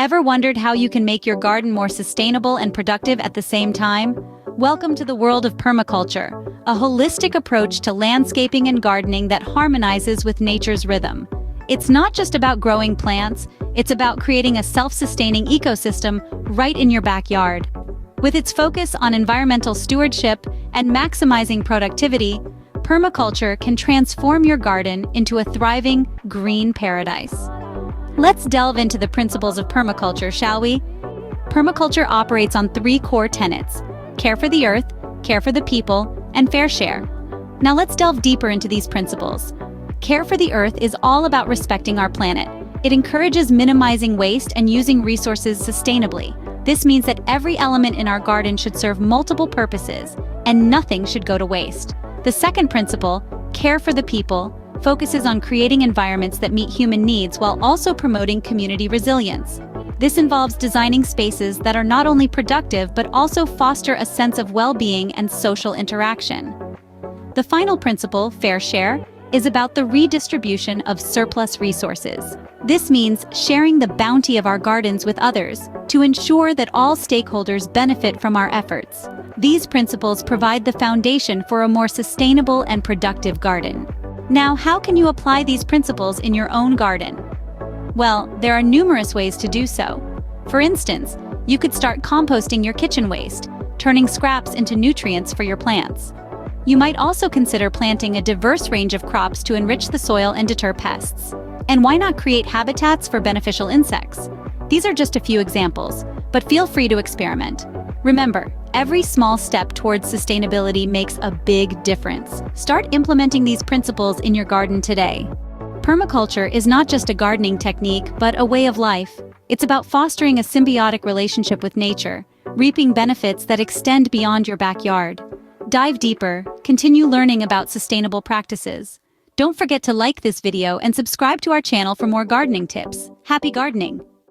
Ever wondered how you can make your garden more sustainable and productive at the same time? Welcome to the world of permaculture, a holistic approach to landscaping and gardening that harmonizes with nature's rhythm. It's not just about growing plants, it's about creating a self-sustaining ecosystem right in your backyard. With its focus on environmental stewardship and maximizing productivity, permaculture can transform your garden into a thriving, green paradise. Let's delve into the principles of permaculture, shall we? Permaculture operates on three core tenets: care for the earth, care for the people, and fair share. Now let's delve deeper into these principles. Care for the earth is all about respecting our planet. It encourages minimizing waste and using resources sustainably. This means that every element in our garden should serve multiple purposes, and nothing should go to waste. The second principle, care for the people, focuses on creating environments that meet human needs while also promoting community resilience. This involves designing spaces that are not only productive but also foster a sense of well-being and social interaction. The final principle, fair share, is about the redistribution of surplus resources. This means sharing the bounty of our gardens with others to ensure that all stakeholders benefit from our efforts. These principles provide the foundation for a more sustainable and productive garden. Now, how can you apply these principles in your own garden? Well, there are numerous ways to do so. For instance, you could start composting your kitchen waste, turning scraps into nutrients for your plants. You might also consider planting a diverse range of crops to enrich the soil and deter pests. And why not create habitats for beneficial insects? These are just a few examples, but feel free to experiment. Remember, every small step towards sustainability makes a big difference. Start implementing these principles in your garden today. Permaculture is not just a gardening technique, but a way of life. It's about fostering a symbiotic relationship with nature, reaping benefits that extend beyond your backyard. Dive deeper, continue learning about sustainable practices. Don't forget to like this video and subscribe to our channel for more gardening tips. Happy gardening!